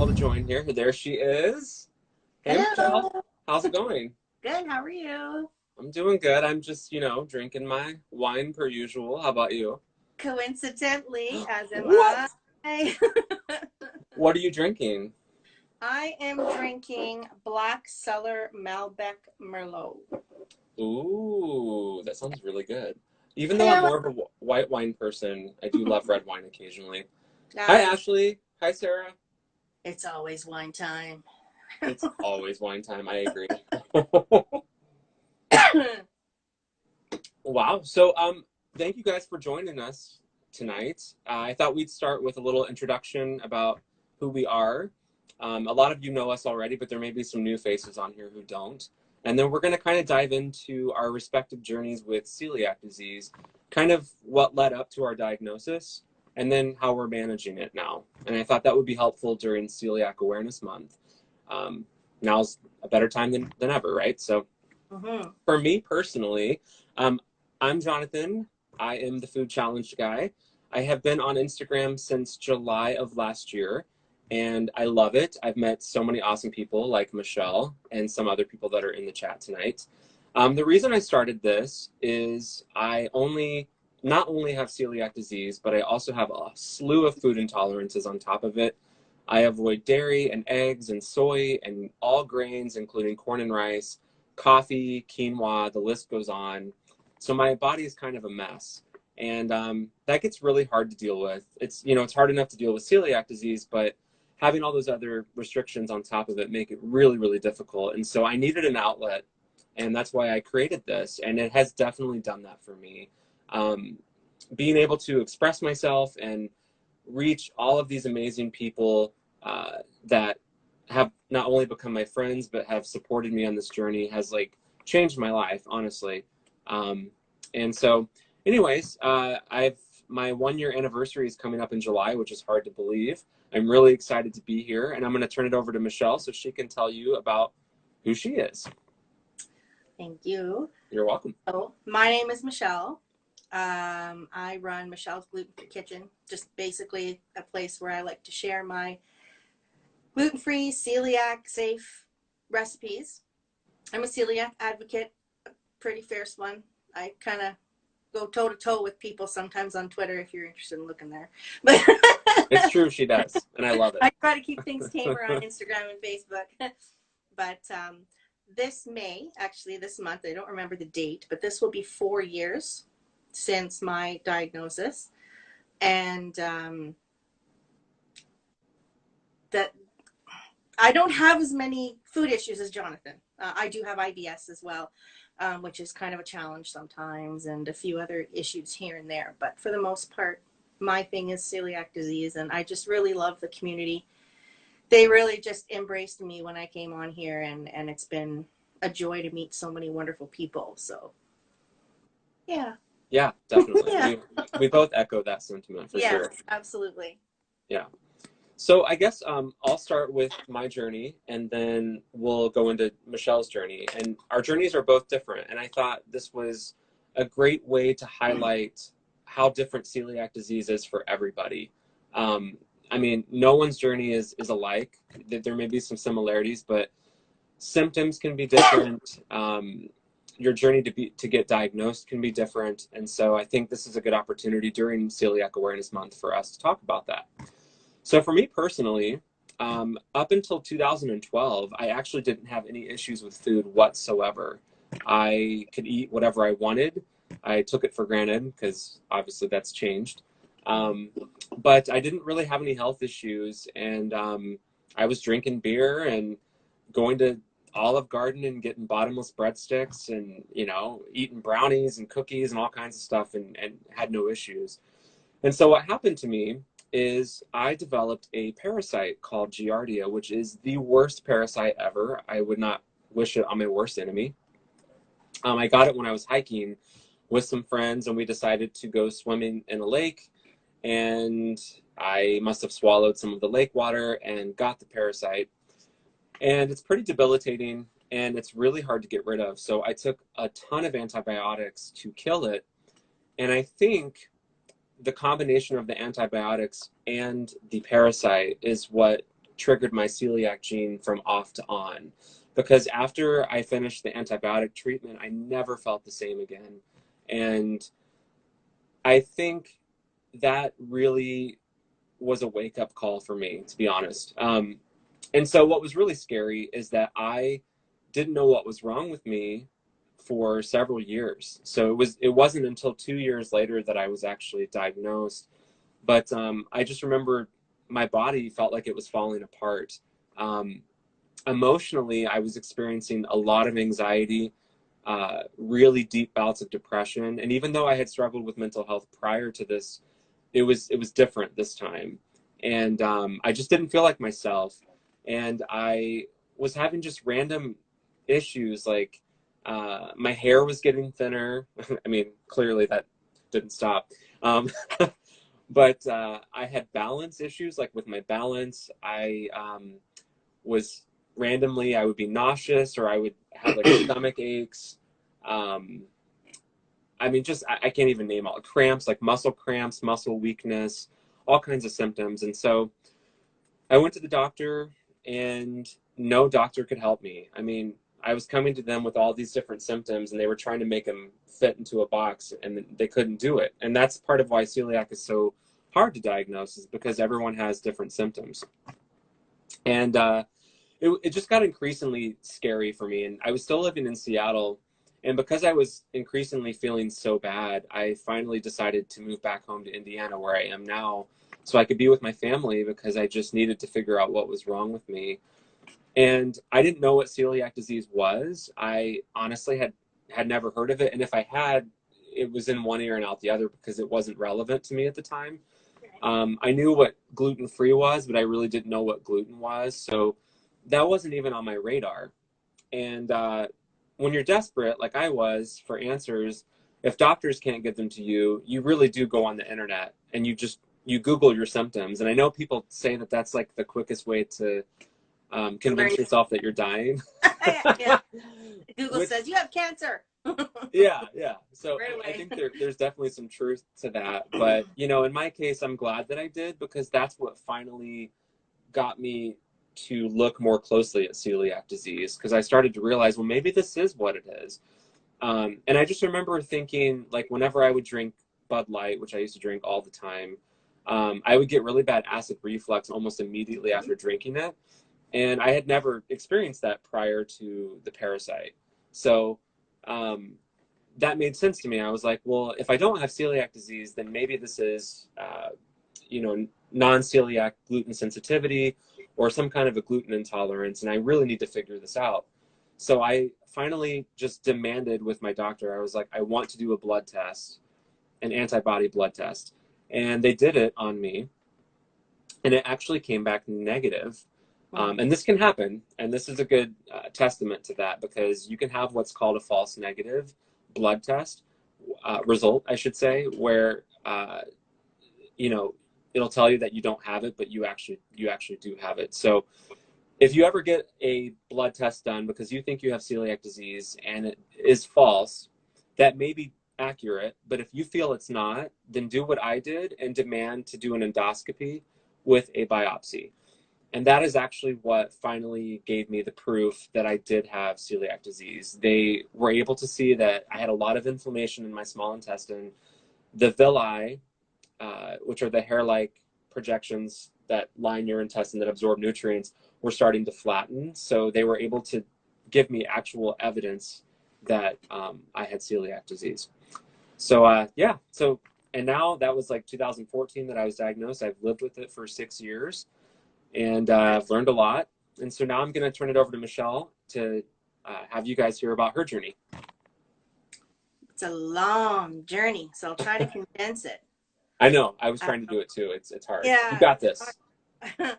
to join here. There she is. Hey, Michelle. Hello. How's it going? Good. How are you? I'm doing good. I'm just, drinking my wine per usual. How about you? Coincidentally, as am What? I. What are you drinking? I am drinking Black Cellar Malbec Merlot. Ooh, that sounds really good. Even though I'm Yeah. more of a white wine person, I do love red wine occasionally. Hi, Uh, Ashley. Hi, Sarah. it's always wine time. It's always wine time. I agree. Wow. So, thank you guys for joining us tonight. I thought we'd start with a little introduction about who we are. A lot of you know us already, but there may be some new faces on here who don't. And then we're going to kind of dive into our respective journeys with celiac disease, kind of what led up to our diagnosis, and then how we're managing it now. And I thought that would be helpful during Celiac Awareness Month. Um, Now's a better time than ever, right? So, Mm-hmm. for me personally, um, I'm Jonathan. I am the food challenge guy. I have been on Instagram since July of last year, and I love it. I've met so many awesome people like Michelle and some other people that are in the chat tonight. The reason I started this is not only have celiac disease, but I also have a slew of food intolerances on top of it. I avoid dairy and eggs and soy and all grains, including corn and rice, coffee, quinoa, the list goes on. So my body is kind of a mess. And that gets really hard to deal with. It's hard enough to deal with celiac disease, but having all those other restrictions on top of it make it really, really difficult. And so I needed an outlet, and that's why I created this. And it has definitely done that for me. Um, Being able to express myself and reach all of these amazing people that have not only become my friends but have supported me on this journey has like changed my life, honestly. And so, anyways, I've my 1 year anniversary is coming up in July, which is hard to believe. I'm really excited to be here, and I'm going to turn it over to Michelle so she can tell you about who she is. Thank you. You're welcome. So, my name is Michelle. I run Michelle's Gluten Free Kitchen, just basically a place where I like to share my gluten-free, celiac safe recipes. I'm a celiac advocate, a pretty fierce one. I kind of go toe to toe with people sometimes on Twitter if you're interested in looking there. But It's true, she does, and I love I it. try to keep things tamer on Instagram and Facebook. But this May, actually this month, I don't remember the date, but this will be 4 years since my diagnosis. And that I don't have as many food issues as Jonathan. I do have IBS as well, which is kind of a challenge sometimes, and a few other issues here and there. But for the most part, my thing is celiac disease, and I just really love the community. They really just embraced me when I came on here, and it's been a joy to meet so many wonderful people. So, yeah. Yeah, definitely. Yeah. We both echo that sentiment for Yes, sure. absolutely. Yeah. So I guess I'll start with my journey, and then we'll go into Michelle's journey. And our journeys are both different. And I thought this was a great way to highlight how different celiac disease is for everybody. Um, I mean, no one's journey is alike. There may be some similarities, but symptoms can be different. Your journey to get diagnosed can be different. And so I think this is a good opportunity during Celiac Awareness Month for us to talk about that. So for me personally, up until 2012, I actually didn't have any issues with food whatsoever. I could eat whatever I wanted. I took it for granted because obviously that's changed. Um, but I didn't really have any health issues, and I was drinking beer and going to Olive Garden and getting bottomless breadsticks and eating brownies and cookies and all kinds of stuff, and had no issues. And so what happened to me is I developed a parasite called Giardia, which is the worst parasite ever. I would not wish it on my worst enemy. I got it when I was hiking with some friends, and we decided to go swimming in a lake. And I must have swallowed some of the lake water and got the parasite. And it's pretty debilitating, and it's really hard to get rid of. So I took a ton of antibiotics to kill it. And I think the combination of the antibiotics and the parasite is what triggered my celiac gene from off to on. Because after I finished the antibiotic treatment, I never felt the same again. And I think that really was a wake up call for me, to be honest. And so what was really scary is that I didn't know what was wrong with me for several years. So it wasn't until 2 years later that I was actually diagnosed. But I just remember my body felt like it was falling apart. Um, Emotionally, I was experiencing a lot of anxiety, really deep bouts of depression. And even though I had struggled with mental health prior to this, it was different this time. And I just didn't feel like myself. And I was having just random issues, like my hair was getting thinner. I mean, clearly that didn't stop. Um, but I had balance issues, like with my balance. I was randomly, I would be nauseous, or I would have like stomach aches. Um, I mean, just I can't even name all cramps, like muscle cramps, muscle weakness, all kinds of symptoms. And so I went to the doctor, and no doctor could help me. I mean, I was coming to them with all these different symptoms, and they were trying to make them fit into a box, and they couldn't do it. And that's part of why celiac is so hard to diagnose, is because everyone has different symptoms. And it just got increasingly scary for me. And I was still living in Seattle. And because I was increasingly feeling so bad, I finally decided to move back home to Indiana, where I am now, so I could be with my family, because I just needed to figure out what was wrong with me. And I didn't know what celiac disease was. I honestly had never heard of it. And if I had, it was in one ear and out the other, because it wasn't relevant to me at the time. I knew what gluten-free was, but I really didn't know what gluten was. So that wasn't even on my radar. And when you're desperate, like I was, for answers, if doctors can't give them to you, you really do go on the internet, and you Google your symptoms. And I know people say that that's like the quickest way to convince yourself that you're dying. Yeah. Google Which, says you have cancer. yeah, yeah. So Right I away. think there's definitely some truth to that. But, in my case, I'm glad that I did, because that's what finally got me to look more closely at celiac disease, because I started to realize, well, maybe this is what it is. And I just remember thinking, like, whenever I would drink Bud Light, which I used to drink all the time, I would get really bad acid reflux almost immediately after drinking it. And I had never experienced that prior to the parasite. So um, that made sense to me. I was like, well, if I don't have celiac disease, then maybe this is, non-celiac gluten sensitivity, or some kind of a gluten intolerance, and I really need to figure this out. So I finally just demanded with my doctor, I was like, I want to do a blood test, an antibody blood test. And they did it on me, and it actually came back negative. And this can happen, and this is a good testament to that, because you can have what's called a false negative blood test result, I should say, where you know it'll tell you that you don't have it, but you actually do have it. So if you ever get a blood test done because you think you have celiac disease and it is false, that may be accurate, but if you feel it's not, then do what I did and demand to do an endoscopy with a biopsy. And that is actually what finally gave me the proof that I did have celiac disease. They were able to see that I had a lot of inflammation in my small intestine. The villi, which are the hair-like projections that line your intestine that absorb nutrients, were starting to flatten. So they were able to give me actual evidence that I had celiac disease. So yeah, so and now that was like 2014 that I was diagnosed. I've lived with it for 6 years, and I've learned a lot. And so now I'm going to turn it over to Michelle to have you guys hear about her journey. It's a long journey, so I'll try to condense it. I know. I was trying to do it too. It's hard. You Yeah, got it's this. hard.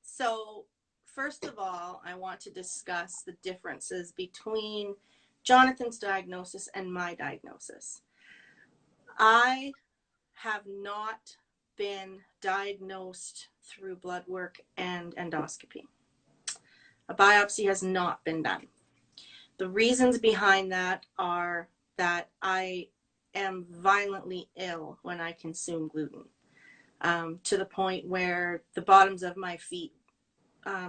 So, first of all, I want to discuss the differences between Jonathan's diagnosis and my diagnosis. I have not been diagnosed through blood work and endoscopy. A biopsy has not been done. The reasons behind that are that I am violently ill when I consume gluten, to the point where the bottoms of my feet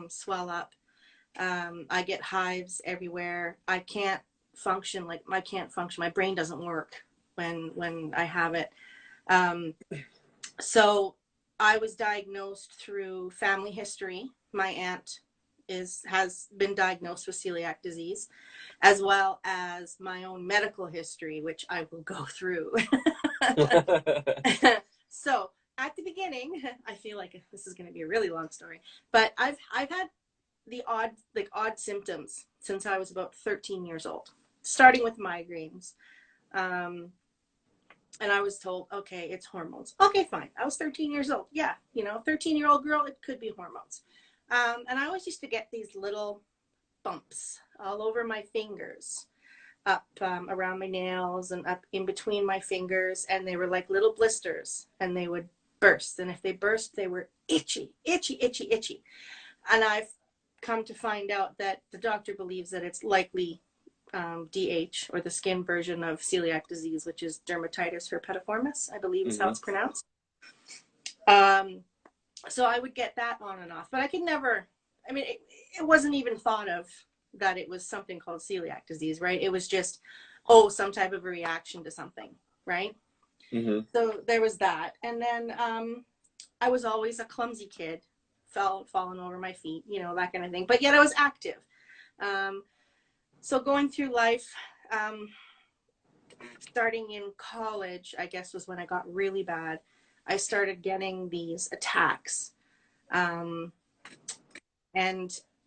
swell up. I get hives everywhere. I can't function. My brain doesn't work when I have it. So I was diagnosed through family history. My aunt has been diagnosed with celiac disease, as well as my own medical history, which I will go through. So at the beginning, I feel like this is going to be a really long story, but I've had the odd symptoms since I was about 13 years old, starting with migraines. And I was told, okay, it's hormones. Okay, fine. I was 13 years old. Yeah, 13-year-old girl, it could be hormones. And I always used to get these little bumps all over my fingers, up around my nails and up in between my fingers. And they were like little blisters, and they would burst. And if they burst, they were itchy, itchy, itchy, itchy. And I've come to find out that the doctor believes that it's likely DH, or the skin version of celiac disease, which is dermatitis herpetiformis, I believe is how it's pronounced. So I would get that on and off, but I could never, it wasn't even thought of that it was something called celiac disease, right? It was just, some type of a reaction to something, right? So there was that. And then I was always a clumsy kid, falling over my feet, that kind of thing, but yet I was active. So going through life, starting in college, I guess, was when I got really bad. I started getting these attacks. And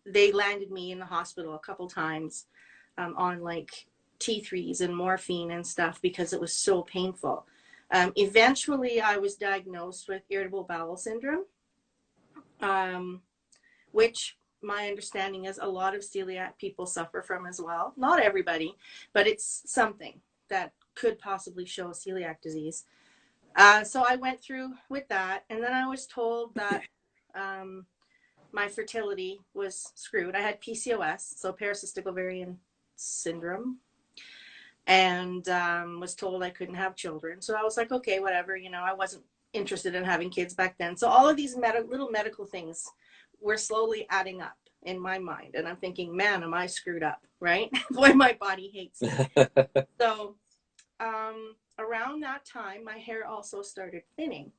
they landed me in the hospital a couple times on like T3s and morphine and stuff because it was so painful. Eventually, I was diagnosed with irritable bowel syndrome, which my understanding is a lot of celiac people suffer from as well. Not everybody, but it's something that could possibly show celiac disease. So I went through with that, and then I was told that my fertility was screwed. I had PCOS, so polycystic ovarian syndrome, and was told I couldn't have children. So I was like, okay, whatever. I wasn't interested in having kids back then. So all of these little medical things were slowly adding up in my mind, and I'm thinking, man, am I screwed up, right? Boy, my body hates me. So around that time, my hair also started thinning,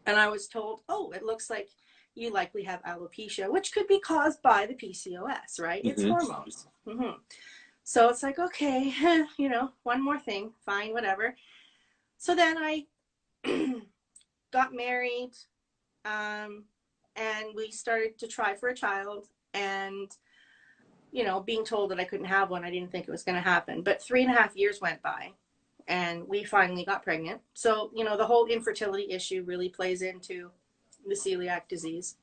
and I was told, it looks like you likely have alopecia, which could be caused by the PCOS, right? It's hormones. So it's like, okay, one more thing, fine, whatever. So then I got married, and we started to try for a child, and being told that I couldn't have one, I didn't think it was going to happen. But 3.5 years went by, and we finally got pregnant. So the whole infertility issue really plays into the celiac disease.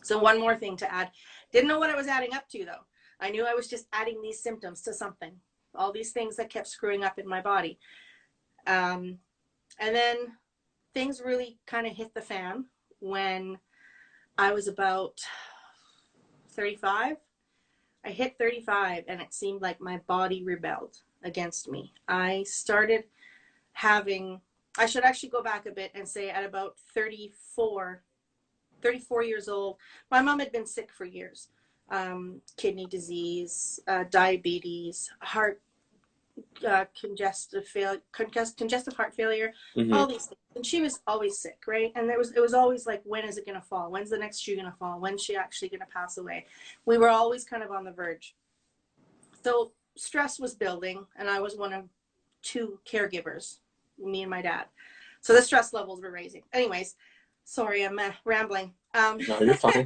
So one more thing to add. Didn't know what I was adding up to, though. I knew I was just adding these symptoms to something, all these things that kept screwing up in my body. And then things really kind of hit the fan when I was about 35. I hit 35, and it seemed like my body rebelled against me. I started having, I should actually go back a bit and say at about 34 years old, my mom had been sick for years. Kidney disease, diabetes, heart, congestive heart failure, all these things. And she was always sick, right? And it was always like, when is it going to fall? When's the next shoe going to fall? When's she actually going to pass away? We were always kind of on the verge. So stress was building, and I was one of 2 caregivers, me and my dad. So the stress levels were raising. Anyways, sorry, I'm rambling. No, you're fine.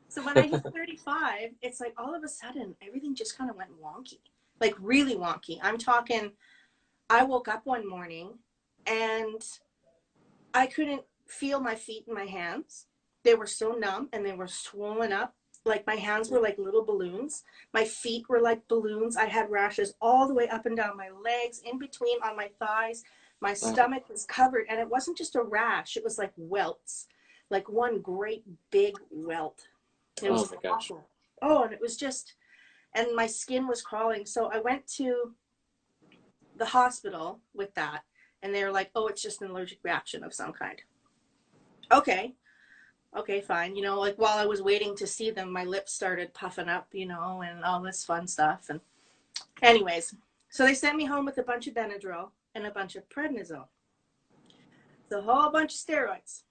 So when I hit 35, it's like all of a sudden everything just kind of went wonky, like really wonky. I'm talking, I woke up one morning and I couldn't feel my feet and my hands. They were so numb and they were swollen up. Like my hands were like little balloons. My feet were like balloons. I had rashes all the way up and down my legs, in between on my thighs. My stomach was covered, and it wasn't just a rash. It was like welts, like one great big welt. It was awful. And it was just, and my skin was crawling. So I went to the hospital with that, and they were like, it's just an allergic reaction of some kind. Okay. okay, fine. You know, like while I was waiting to see them, my lips started puffing up, you know, and all this fun stuff. And anyways, so they sent me home with a bunch of Benadryl and a bunch of prednisone. So a whole bunch of steroids.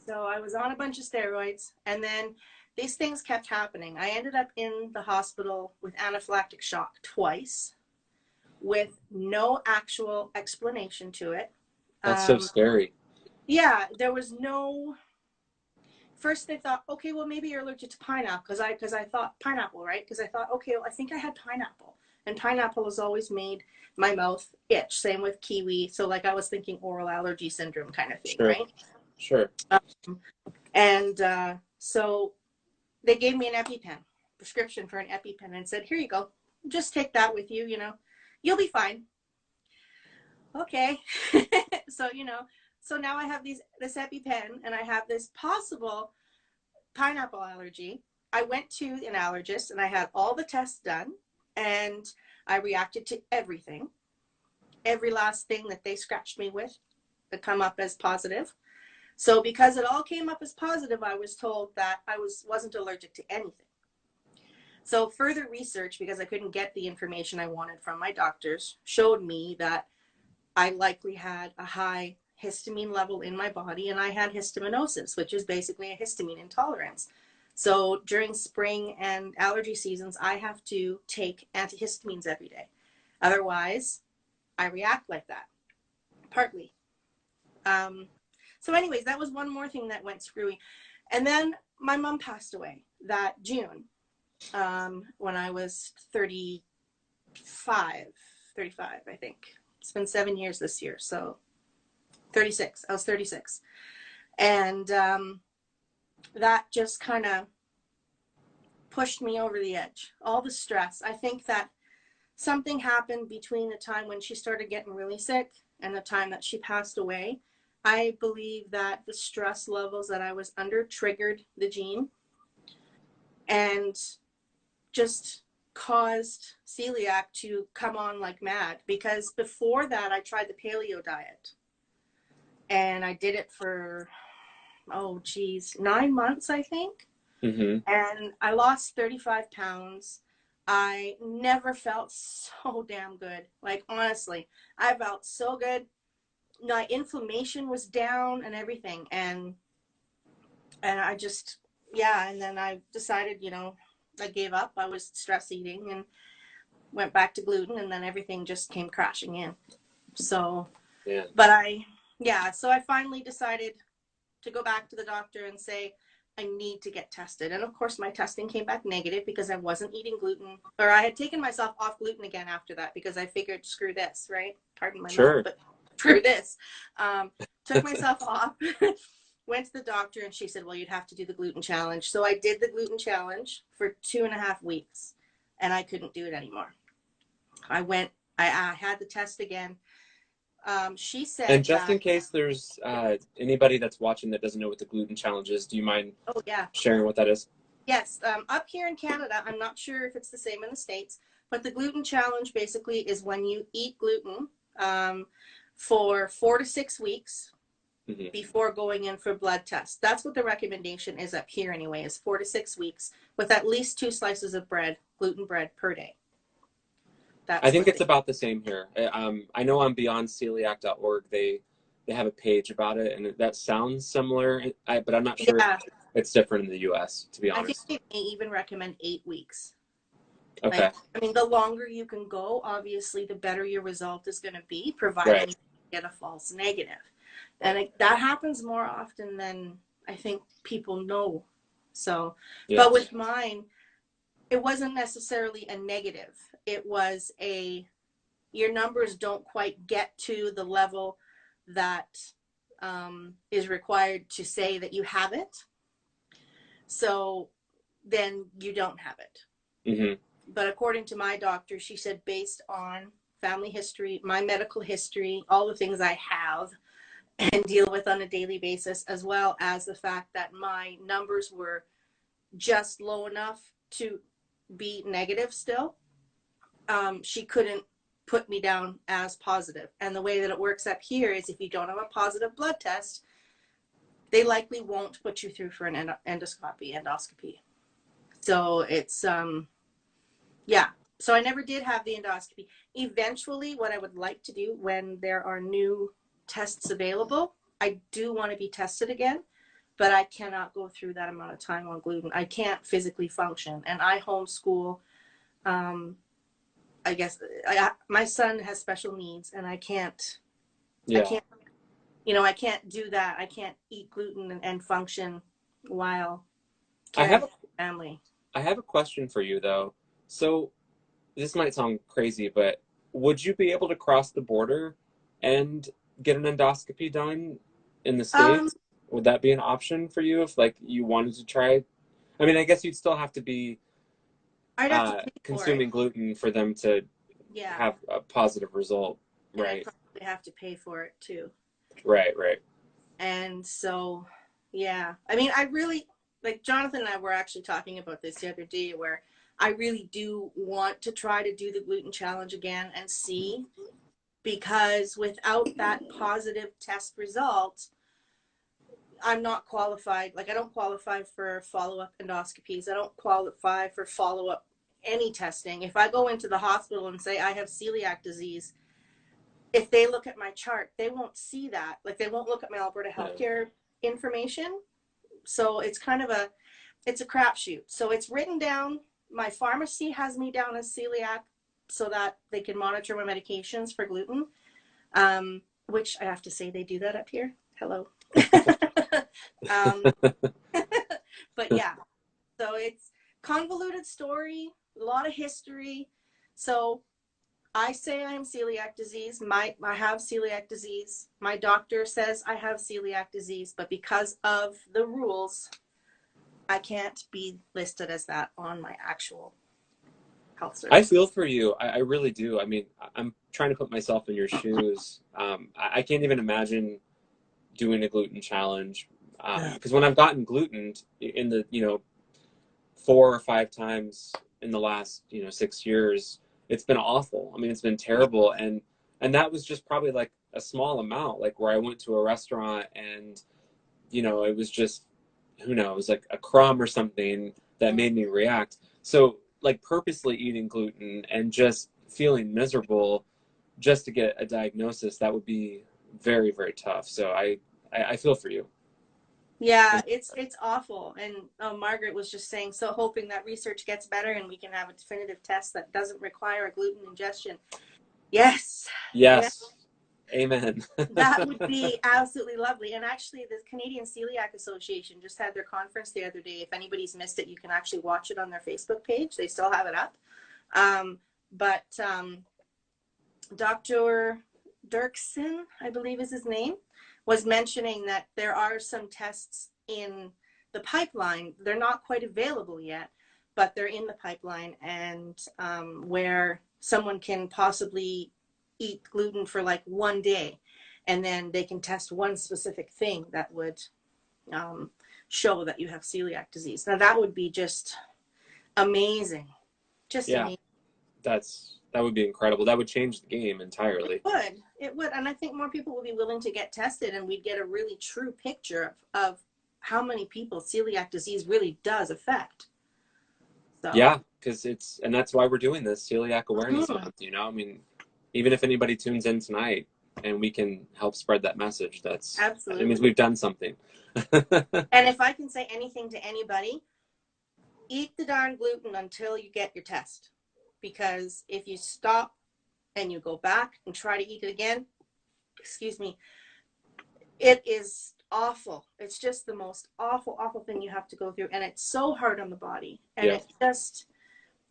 So I was on a bunch of steroids, and then these things kept happening. I ended up in the hospital with anaphylactic shock twice with no actual explanation to it. That's so scary. Yeah, there was no. First, they thought, okay, well, maybe you're allergic to pineapple, because I thought pineapple, right? Because I thought, okay, well, I think I had pineapple, and pineapple has always made my mouth itch. Same with kiwi. So, like, I was thinking oral allergy syndrome kind of thing, Sure. right? Sure. And so they gave me an EpiPen, prescription for an EpiPen, and said, here you go, just take that with you, you know, you'll be fine. Okay. So, you know, so now I have this EpiPen, and I have this possible pineapple allergy. I went to an allergist, and I had all the tests done, and I reacted to everything. Every last thing that they scratched me with to come up as positive. So because it all came up as positive, I was told that I wasn't allergic to anything. So further research, because I couldn't get the information I wanted from my doctors, showed me that I likely had a high histamine level in my body, and I had histaminosis, which is basically a histamine intolerance. So during spring and allergy seasons, I have to take antihistamines every day. Otherwise, I react like that, partly. So anyways, that was one more thing that went screwy. And then my mom passed away that June, when I was 35, I think. It's been 7 years this year, so 36. I was 36. And that just kind of pushed me over the edge. All the stress. I think that something happened between the time when she started getting really sick and the time that she passed away. I believe that the stress levels that I was under triggered the gene and just caused celiac to come on like mad. Because before that, I tried the paleo diet, and I did it for, 9 months, I think. Mm-hmm. And I lost 35 pounds. I never felt so damn good. Like, honestly, I felt so good. My inflammation was down and everything. And I just, yeah. And then I decided, you know, I gave up. I was stress eating and went back to gluten, and then everything just came crashing in. So, Yeah. but so I finally decided to go back to the doctor and say, I need to get tested. And of course, my testing came back negative because I wasn't eating gluten, or I had taken myself off gluten again after that, because I figured, screw this, right? Pardon my mouth, Sure. but screw this. Took myself off, went to the doctor, and she said, well, you'd have to do the gluten challenge. So I did the gluten challenge for 2.5 weeks, and I couldn't do it anymore. I had the test again. She And said just that, in case there's anybody that's watching that doesn't know what the gluten challenge is, do you mind oh yeah, sharing what that is? yes, up here in Canada, I'm not sure if it's the same in the States, but the gluten challenge basically is when you eat gluten for 4 to 6 weeks Mm-hmm. before going in for blood tests. That's what the recommendation is up here anyway, is 4 to 6 weeks with at least 2 slices of bread, gluten bread per day. I That's think what it's about the same here. I know on beyondceliac.org they have a page about it, and that sounds similar, but I'm not sure if yeah, it's different in the U.S., to be I think honest. they may even recommend 8 weeks. Okay. Like, I mean, the longer you can go, obviously, the better your result is going to be, providing Right. you get a false negative. And that happens more often than I think people know. So, Yeah. but with mine, it wasn't necessarily a negative. It was your numbers don't quite get to the level that is required to say that you have it. So then you don't have it. Mm-hmm. But according to my doctor, she said, based on family history, my medical history, all the things I have and deal with on a daily basis, as well as the fact that my numbers were just low enough to be negative still, she couldn't put me down as positive. And the way that it works up here is if you don't have a positive blood test, they likely won't put you through for an endoscopy. So it's, yeah. So I never did have the endoscopy. Eventually, what I would like to do when there are new tests available, I do want to be tested again, but I cannot go through that amount of time on gluten. I can't physically function, and I homeschool. Um, I guess my son has special needs, and I can't. I Yeah. can't. You know, I can't do that. I can't eat gluten and function while I caring have a, for the family. I have a question for you though. So this might sound crazy, but would you be able to cross the border and get an endoscopy done in the Um, States? Would that be an option for you if like you wanted to try? I mean, I guess you'd still have to be I'd have to pay for it. consuming gluten for them to Yeah, have a positive result, and I'd right? probably have to pay for it too. Right, right. And so, yeah, I mean, I really, like Jonathan and I were actually talking about this the other day, where I really do want to try to do the gluten challenge again and see, because without that positive test result, I'm not qualified. Like, I don't qualify for follow-up endoscopies. I don't qualify for follow-up any testing. If I go into the hospital and say I have celiac disease, if they look at my chart, they won't see that. Like, they won't look at my Alberta Yeah. healthcare information. So it's kind of it's a crapshoot. So it's written down. My pharmacy has me down as celiac so that they can monitor my medications for gluten. Which I have to say they do that up here. Hello. um, but yeah, so it's convoluted story, a lot of history. So I say I am celiac disease. I have celiac disease. My doctor says I have celiac disease, but because of the rules, I can't be listed as that on my actual health I feel services. for you. I really do. I mean, I'm trying to put myself in your shoes. I can't even imagine doing a gluten challenge because when I've gotten gluten in the 4 or 5 times in the last 6 years, it's been awful. I mean, it's been terrible, and that was just probably like a small amount, like where I went to a restaurant and it was just who knows, like a crumb or something that made me react. So like purposely eating gluten and just feeling miserable just to get a diagnosis, that would be very, very tough. So I feel for you. Yeah, it's awful. And Margaret was just saying, so hoping that research gets better and we can have a definitive test that doesn't require a gluten ingestion. Yes, yeah, Yes. Amen. that would be absolutely lovely. And actually, the Canadian Celiac Association just had their conference the other day. If anybody's missed it, you can actually watch it on their Facebook page. They still have it up. But Dr. Dirksen, I believe is his name, was mentioning that there are some tests in the pipeline. They're not quite available yet, but they're in the pipeline, and where someone can possibly eat gluten for like one day, and then they can test one specific thing that would um, show that you have celiac disease. Now, that would be just amazing. Just Yeah, amazing. that would be incredible. That would change the game entirely. It would, and I think more people will be willing to get tested, and we'd get a really true picture of how many people celiac disease really does affect. So, Yeah, because and that's why we're doing this Celiac Awareness mhm, Month. I mean, even if anybody tunes in tonight and we can help spread that message, that means absolutely. we've done something. And if I can say anything to anybody, eat the darn gluten until you get your test, because if you stop and you go back and try to eat it again, excuse me, it is awful. It's just the most awful, awful thing you have to go through, and it's so hard on the body, and Yeah.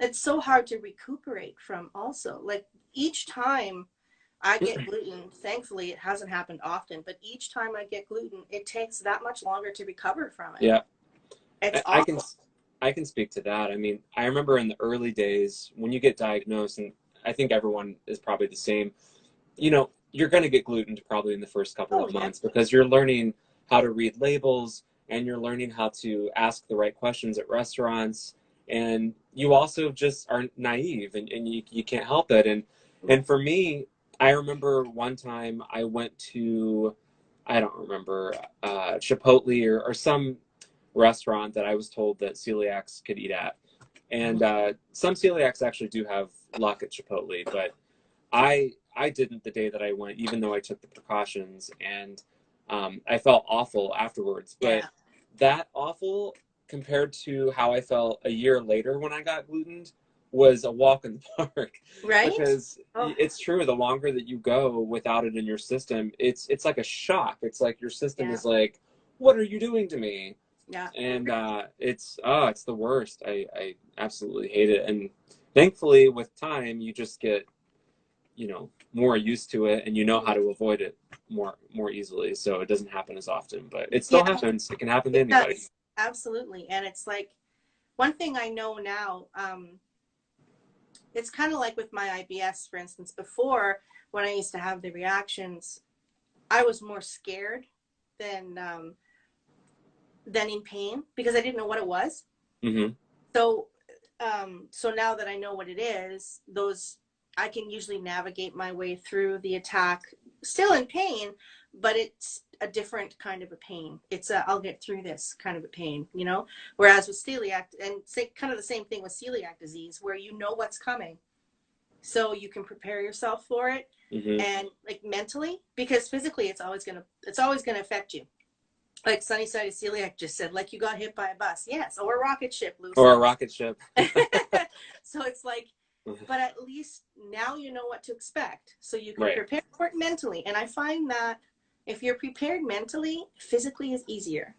it's so hard to recuperate from also. Like, each time I get gluten, thankfully it hasn't happened often, but each time I get gluten, it takes that much longer to recover from it. Yeah. It's I can awful. I can speak to that. I mean, I remember in the early days when you get diagnosed, and I think everyone is probably the same. You're going to get gluten probably in the first couple Oh of yeah. months because you're learning how to read labels and you're learning how to ask the right questions at restaurants. And you also just are naive and you can't help it. And for me, I remember one time I went to I don't remember, Chipotle or some restaurant that I was told that celiacs could eat at. And some celiacs actually do have luck at Chipotle, but I didn't the day that I went, even though I took the precautions, and I felt awful afterwards. But Yeah. that awful compared to how I felt a year later when I got glutened was a walk in the park. Right? Because Oh, it's true, the longer that you go without it in your system, it's like a shock. It's like your system yeah. is like, what are you doing to me? Yeah. And it's the worst. I absolutely hate it. And thankfully, with time, you just get, more used to it, and you know how to avoid it more easily, so it doesn't happen as often. But it Yeah, still happens. It can happen to it anybody. does. Absolutely. And it's like one thing I know now, it's kind of like with my IBS, for instance, before when I used to have the reactions, I was more scared than than in pain because I didn't know what it was. Hmm. So so now that I know what it is, those I can usually navigate my way through the attack, still in pain, but it's a different kind of a pain. It's a I'll get through this kind of a pain, you know. Whereas with celiac, and say kind of the same thing with celiac disease, where you know what's coming, so you can prepare yourself for it, Hmm. and like mentally, because physically it's always gonna affect you. Like Sunnyside of Celiac just said, like you got hit by a bus. Yes, or a rocket ship, Or a Lucy. rocket ship. So it's like, but at least now you know what to expect. So you can Right. prepare for it mentally. And I find that if you're prepared mentally, physically is easier.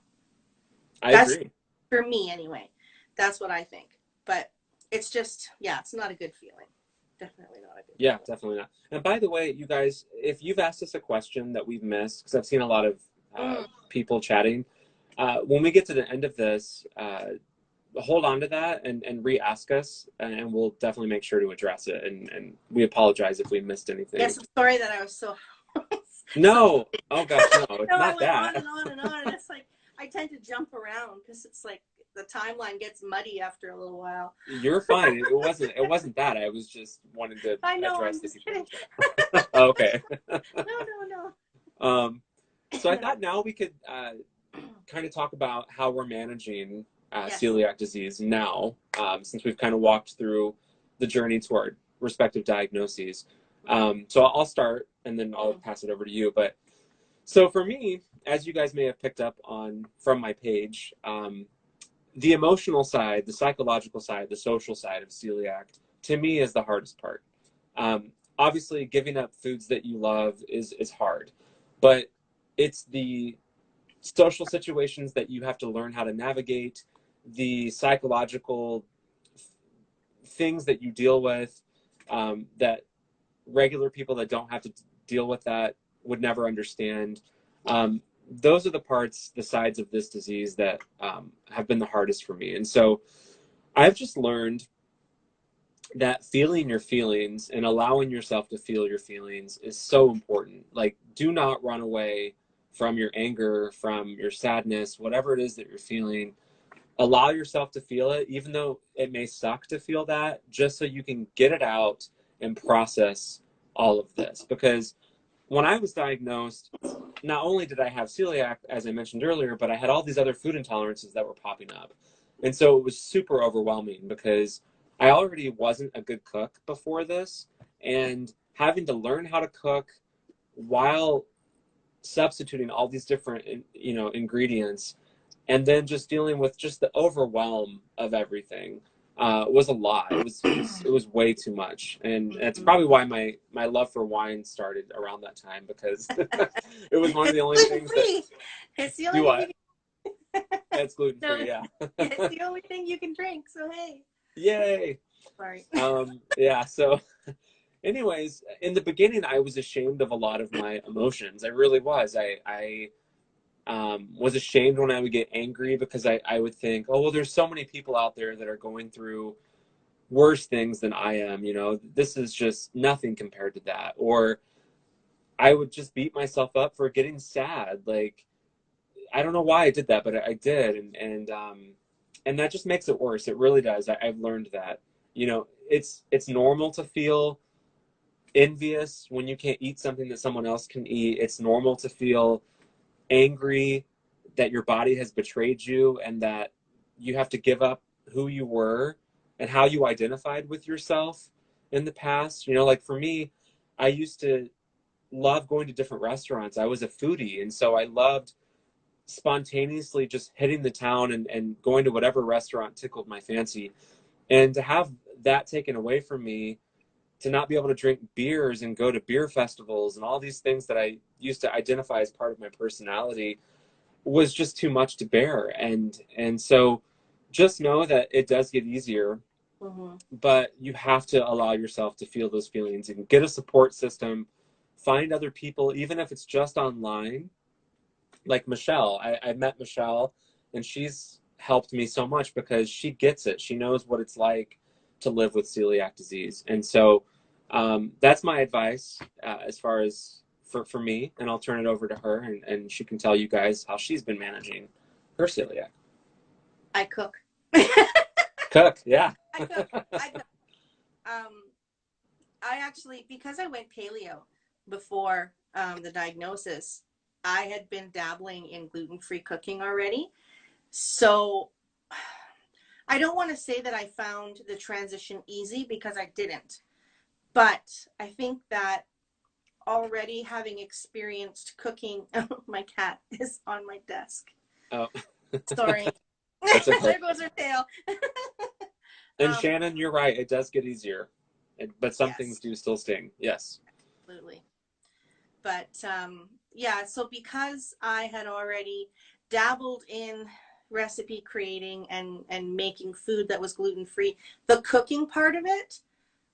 I That's agree. for me anyway. That's what I think. But it's just, yeah, it's not a good feeling. Definitely not a good Yeah, feeling. definitely not. And by the way, you guys, if you've asked us a question that we've missed, because I've seen a lot of Mm, people chatting, when we get to the end of this, hold on to that and re-ask us, and we'll definitely make sure to address it. And we apologize if we missed anything. yes, I'm sorry that I was so so No, oh gosh, no, it's no, I not went that. on and on and on, and it's like I tend to jump around because it's like the timeline gets muddy after a little while. You're fine. It wasn't that. I was just wanting to I know, address I'm the just people in kidding. the chat. Okay. No, Um, so I no. thought now we could kind of talk about how we're managing Yes. celiac disease now, since we've kind of walked through the journey to our respective diagnoses. So I'll start and then I'll Mm, pass it over to you. But so for me, as you guys may have picked up on from my page, the emotional side, the psychological side, the social side of celiac, to me, is the hardest part. Obviously, giving up foods that you love is hard, but it's the social situations that you have to learn how to navigate, the psychological things that you deal with, that regular people that don't have to deal with that would never understand. Those are the parts, the sides of this disease that have been the hardest for me. And so I've just learned that feeling your feelings and allowing yourself to feel your feelings is so important. Like, do not run away from your anger, from your sadness, whatever it is that you're feeling. Allow yourself to feel it, even though it may suck to feel that, just so you can get it out and process all of this. Because when I was diagnosed, not only did I have celiac, as I mentioned earlier, but I had all these other food intolerances that were popping up. And so it was super overwhelming because I already wasn't a good cook before this. And having to learn how to cook while substituting all these different, ingredients, and then just dealing with just the overwhelm of everything was a lot. It was way too much, and it's mm. probably why my love for wine started around that time, because it was one of It's the only gluten things that free. It's the do only thing you what. can. It's gluten No, free, yeah. it's the only thing you can drink. So hey, Yay. sorry. Yeah. So, anyways, in the beginning, I was ashamed of a lot of my emotions. I really was. I was ashamed when I would get angry, because I would think, oh, well, there's so many people out there that are going through worse things than I am. This is just nothing compared to that. Or I would just beat myself up for getting sad. Like, I don't know why I did that, but I did. And that just makes it worse. It really does. I've learned that, it's normal to feel envious when you can't eat something that someone else can eat. It's normal to feel angry that your body has betrayed you and that you have to give up who you were and how you identified with yourself in the past. You know, like for me, I used to love going to different restaurants. I was a foodie, and so I loved spontaneously just hitting the town and going to whatever restaurant tickled my fancy. And to have that taken away from me, to not be able to drink beers and go to beer festivals and all these things that I used to identify as part of my personality was just too much to bear. And so just know that it does get easier, Mm-hmm. but you have to allow yourself to feel those feelings and get a support system. Find other people, even if it's just online. Like Michelle, I met Michelle, and she's helped me so much because she gets it. She knows what it's like to live with celiac disease. And so that's my advice as far as for me. And I'll turn it over to her, and she can tell you guys how she's been managing her celiac. I cook. Cook, yeah. I cook. I cook. I actually, because I went paleo before the diagnosis, I had been dabbling in gluten-free cooking already. So I don't want to say that I found the transition easy because I didn't. But I think that already having experienced cooking, my cat is on my desk. Oh, Sorry. that's okay. There goes her tail. And Shannon, you're right. It does get easier, but some things Yes, do still sting. Yes. absolutely. But yeah, so because I had already dabbled in recipe creating and making food that was gluten free, the cooking part of it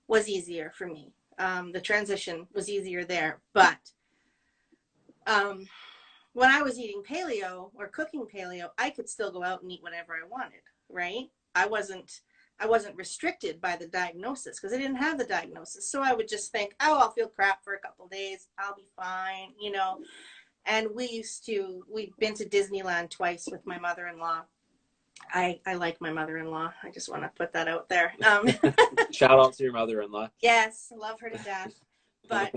was easier for me. The transition was easier there. But when I was eating paleo or cooking paleo, I could still go out and eat whatever I wanted, right? I wasn't restricted by the diagnosis because I didn't have the diagnosis. So I would just think, oh, I'll feel crap for a couple of days. I'll be fine, you know. And we've been to Disneyland twice with my mother-in-law. I like my mother-in-law. I just want to put that out there. Shout out to your mother-in-law. Yes, love her to death. But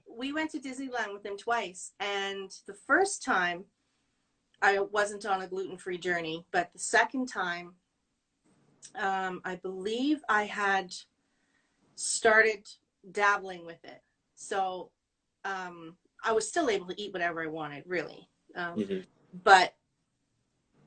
we went to Disneyland with them twice. And the first time I wasn't on a gluten-free journey, but the second time, I believe I had started dabbling with it. So I was still able to eat whatever I wanted, really. Mm-hmm. But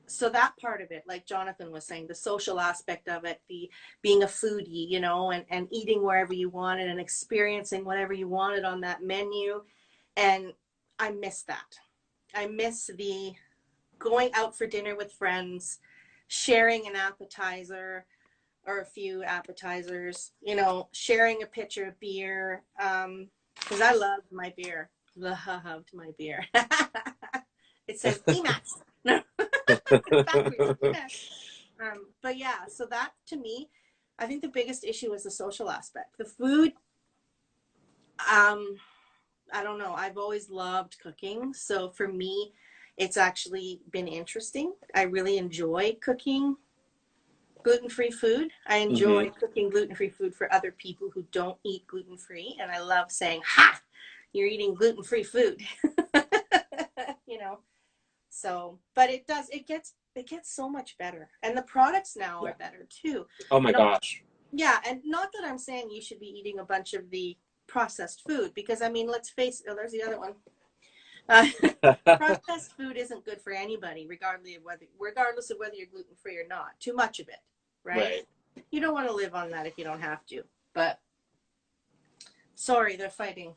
so that part of it, like Jonathan was saying, the social aspect of it, the being a foodie, you know, and eating wherever you wanted and experiencing whatever you wanted on that menu. And I miss that. I miss the going out for dinner with friends, sharing an appetizer or a few appetizers, you know, sharing a pitcher of beer. Because I loved my beer. Loved my beer. It says Emax. No, backwards. Emax. But yeah, so that to me, I think the biggest issue is the social aspect. The food, I don't know. I've always loved cooking. So for me, it's actually been interesting. I really enjoy cooking gluten-free food. I enjoy Mm-hmm. cooking gluten-free food for other people who don't eat gluten-free. And I love saying, ha, you're eating gluten-free food. You know, so, but it gets so much better. And the products now Yeah. are better too. Oh my You know, gosh. yeah, and not that I'm saying you should be eating a bunch of the processed food because I mean, let's face it, oh, there's the other one. Uh, Processed food isn't good for anybody, regardless of whether you're gluten free or not. Too much of it, right? Right. You don't want to live on that if you don't have to. But sorry, they're fighting.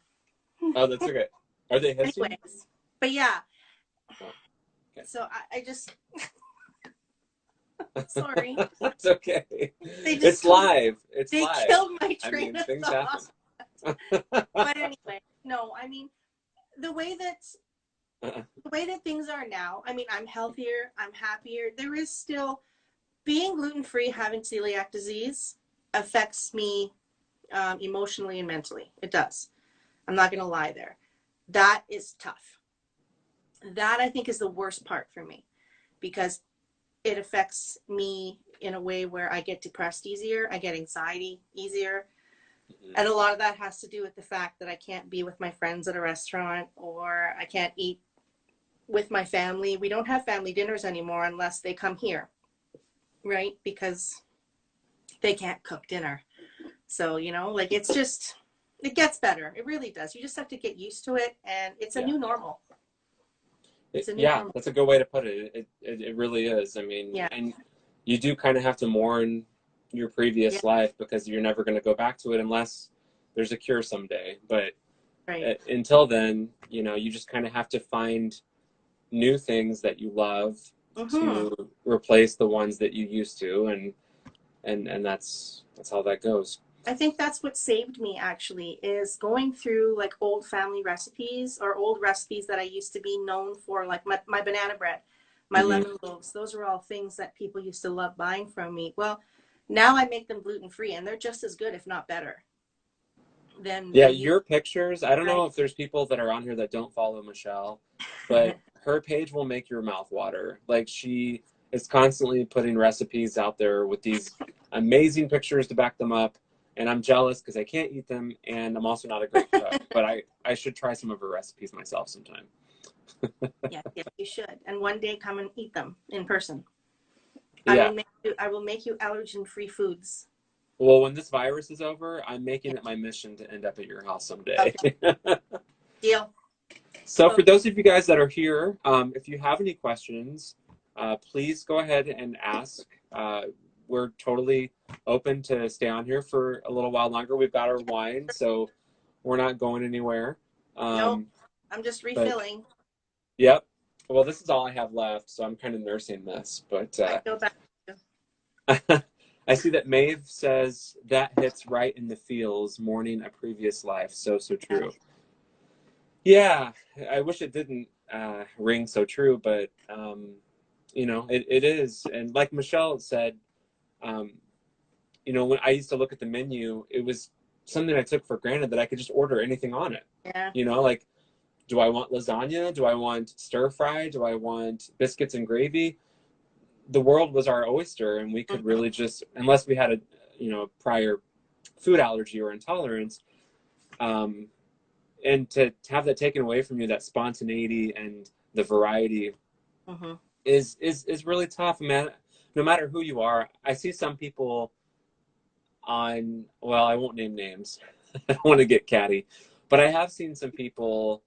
Oh, that's okay. Are they hissing? Anyways, but yeah. Oh, okay. So I just sorry. That's okay. They just It's live. It's they live. killed my I train mean, of things thought. happen. But anyway, no, I mean the way that Uh-uh. the way that things are now, I mean, I'm healthier, I'm happier. There is still being gluten free, having celiac disease affects me emotionally and mentally. It does. I'm not going to lie there. That is tough. That I think is the worst part for me because it affects me in a way where I get depressed easier, I get anxiety easier. Mm-hmm. And a lot of that has to do with the fact that I can't be with my friends at a restaurant or I can't eat with my family. We don't have family dinners anymore unless they come here, right? Because they can't cook dinner. So, you know, like it's just, it gets better. It really does. You just have to get used to it, and it's a Yeah. new normal. It's a new Yeah, normal. that's a good way to put it. It really is. I mean, Yeah. and you do kind of have to mourn your Yeah. previous life because you're never going to go back to it unless there's a cure someday. But Right. until then, you know, you just kind of have to find new things that you love Mm-hmm. to replace the ones that you used to, and that's how that goes. I think that's what saved me actually, is going through like old family recipes or old recipes that I used to be known for, like my banana bread, my Hmm. lemon loaves. Those are all things that people used to love buying from me. Well, now I make them gluten free, and they're just as good, if not better, than Yeah, they used, your pictures, I don't right? know if there's people that are on here that don't follow Michelle, but her page will make your mouth water. Like she is constantly putting recipes out there with these amazing pictures to back them up. And I'm jealous because I can't eat them, and I'm also not a great cook. But I should try some of her recipes myself sometime. Yes, yes, you should. And one day come and eat them in person. Yeah. I will make you allergen free foods. Well, when this virus is over, I'm making Yeah. it my mission to end up at your house someday. Okay. Deal. So for Okay. those of you guys that are here, if you have any questions, please go ahead and ask. We're totally open to stay on here for a little while longer. We've got our wine, so we're not going anywhere. Nope. Um, I'm just but refilling. yep. Well, this is all I have left, so I'm kind of nursing this. But I feel bad. I see that Maeve says that hits right in the feels, mourning a previous life. So, so Yeah. true. Yeah, I wish it didn't ring so true, but you know, it is. And like Michelle said, um, you know, when I used to look at the menu, it was something I took for granted that I could just order anything on it. Yeah. You know, like, do I want lasagna? Do I want stir fry? Do I want biscuits and gravy? The world was our oyster, and we could Mhm. really just, unless we had a, you know, prior food allergy or intolerance, um, and to have that taken away from you, that spontaneity and the variety Mhm. is really tough, man. No matter who you are, I see some people on, well, I won't name names. I don't want to get catty, but I have seen some people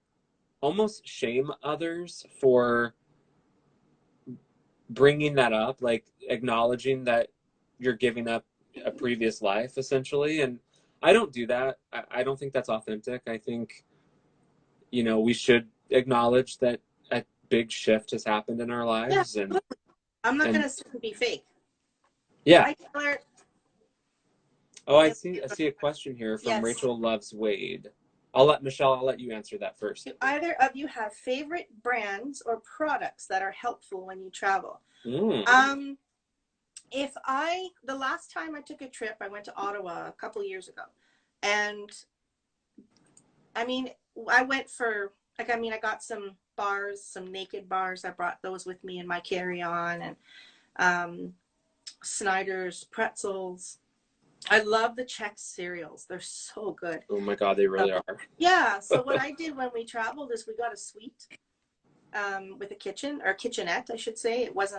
almost shame others for bringing that up, like acknowledging that you're giving up a previous life essentially. And I don't do that. I don't think that's authentic. I think, you know, we should acknowledge that a big shift has happened in our Yeah. lives, I'm not and gonna sit and be fake. yeah. Hi, Taylor. Oh, I Taylor, see. I see a question here from yes. Rachel Loves Wade. I'll let Michelle. I'll let you answer that first. Do either of you have favorite brands or products that are helpful when you travel? Mm. Um, if I the last time I took a trip, I went to Ottawa a couple years ago, and I mean, I went for like, I mean, I got some bars, some naked bars. I brought those with me in my carry-on, and um, Snyder's pretzels. I love the Chex cereals. They're so good. Oh my God, they So, really are. yeah. So what I did when we traveled is we got a suite with a kitchen, or kitchenette, I should say. It was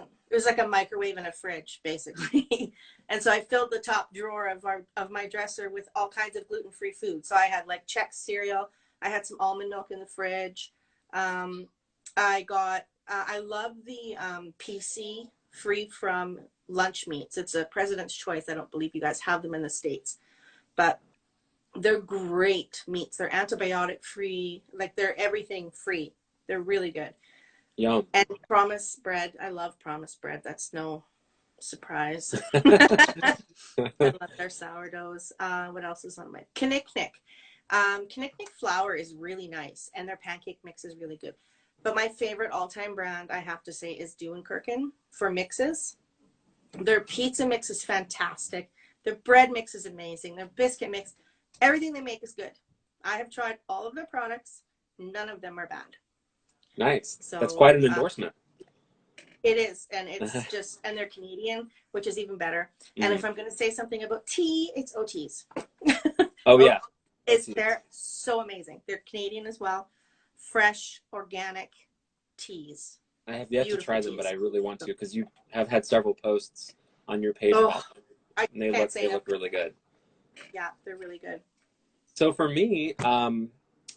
like a microwave and a fridge, basically. And so I filled the top drawer of my dresser with all kinds of gluten-free food. So I had like Chex cereal. I had some almond milk in the fridge. Um, I love the PC free from lunch meats. It's a President's Choice. I don't believe you guys have them in the States, but they're great meats. They're antibiotic free, like they're everything free. They're really good. Yum. And Promise bread. I love Promise bread. That's no surprise. I love their sourdoughs. What else is on my Knick-Knick? Knick-Knick flour is really nice, and their pancake mix is really good. But my favorite all-time brand, I have to say, is Kirken for mixes. Their pizza mix is fantastic. Their bread mix is amazing. Their biscuit mix, everything they make is good. I have tried all of their products. None of them are bad. Nice. That's So quite an endorsement. it is, and it's just, and they're Canadian, which is even better. And Mm. if I'm going to say something about tea, it's OT's. Oh Oh, yeah. OTs. they're so amazing. They're Canadian as well, fresh, organic. teas. I have yet to Beautiful try them, but I teas. really want to because you have had several posts on your page Oh, about them, I and they can't look say they enough. look really good. Yeah, they're really good. So for me,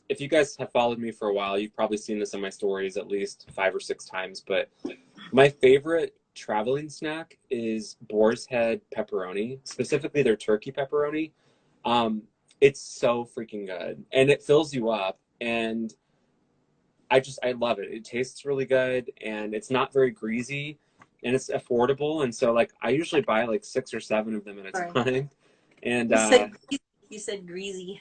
if you guys have followed me for a while, you've probably seen this in my stories at least 5 or 6 times. But my favorite traveling snack is Boar's Head pepperoni, specifically their turkey pepperoni. Um, it's so freaking good, and it fills you up. And I love it. It tastes really good, and it's not very greasy, and it's affordable. And so like I usually buy like 6 or 7 of them at a Sorry. time. And You said greasy. You said greasy.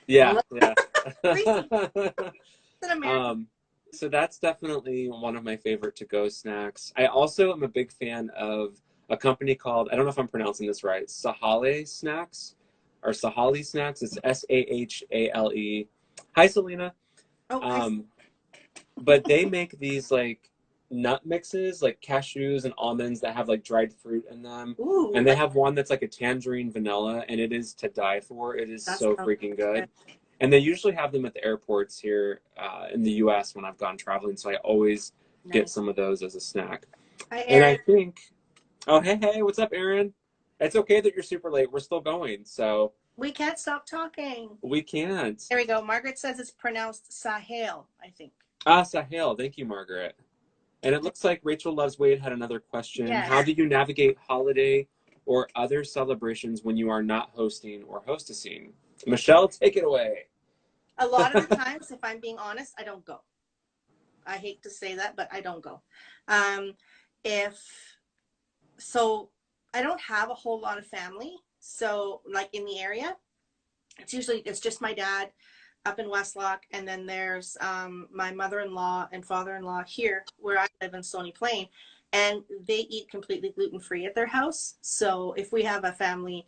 yeah, Well, yeah. greasy. It's an American. um, so that's definitely one of my favorite to-go snacks. I also am a big fan of a company called, I don't know if I'm pronouncing this right, Sahale Snacks or Sahale Snacks. It's Sahale. Hi, Selena. Oh, hi. Um, but they make these like nut mixes, like cashews and almonds that have like dried fruit in them. Ooh, And they have one that's like a tangerine vanilla, and it is to die for. It is that so sounds freaking good. good. And they usually have them at the airports here in the US when I've gone traveling. So I always get Nice. some of those as a snack. Hi, And I Erin. think, oh, hey, hey, what's up, Aaron? It's okay that you're super late. We're still going. So We can't stop talking. we can't. There we go. Margaret says it's pronounced Sahel, I think. Ah, Sahel. Thank you, Margaret. And it looks like Rachel Loves Wade had another question. Yes. How do you navigate holiday or other celebrations when you are not hosting or hostessing? Michelle, take it away. A lot of the times, if I'm being honest, I don't go. I hate to say that, but I don't go. Um, if so, I don't have a whole lot of family. So, like in the area, it's just my dad up in Westlock, and then there's my mother-in-law and father-in-law here where I live in Stony Plain, and they eat completely gluten-free at their house. So if we have a family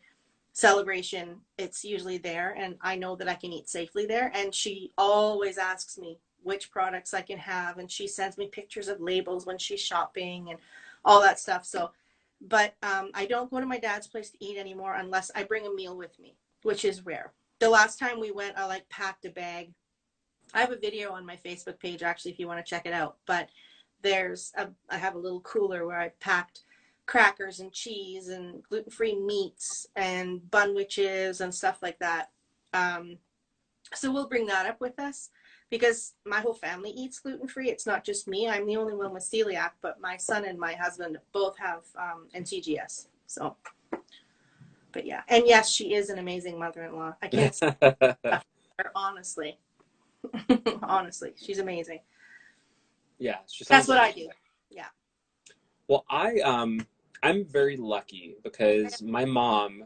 celebration, it's usually there, and I know that I can eat safely there. And she always asks me which products I can have, and she sends me pictures of labels when she's shopping and all that stuff. So, but I don't go to my dad's place to eat anymore unless I bring a meal with me, which is rare. The last time we went, I like packed a bag. I have a video on my Facebook page actually if you want to check it out. But I have a little cooler where I packed crackers and cheese and gluten-free meats and bunwiches and stuff like that. So we'll bring that up with us because my whole family eats gluten-free. It's not just me. I'm the only one with celiac, but my son and my husband both have NCGS. So, but yeah, and yes, she is an amazing mother-in-law. I can't say enough for her, honestly. Honestly, she's amazing. Yeah, she That's sounds what like I it. do. Yeah. Well, I'm very lucky because my mom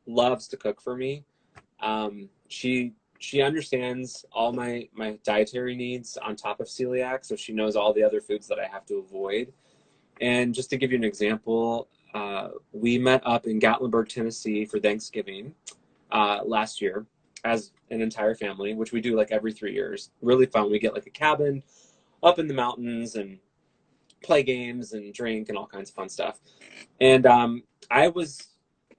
loves to cook for me. She understands all my dietary needs on top of celiac, so she knows all the other foods that I have to avoid. And just to give you an example, we met up in Gatlinburg, Tennessee for Thanksgiving last year as an entire family, which we do like every 3 years. Really fun. We get like a cabin up in the mountains and play games and drink and all kinds of fun stuff. And I was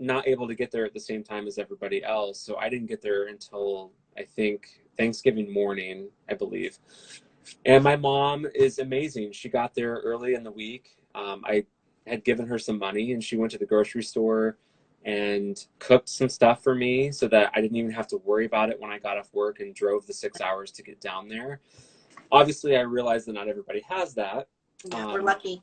not able to get there at the same time as everybody else, so I didn't get there until I think Thanksgiving morning, I believe. And my mom is amazing. She got there early in the week. I had given her some money, and she went to the grocery store and cooked some stuff for me so that I didn't even have to worry about it when I got off work and drove the 6 hours to get down there. Obviously, I realize that not everybody has that. Yeah, we're lucky.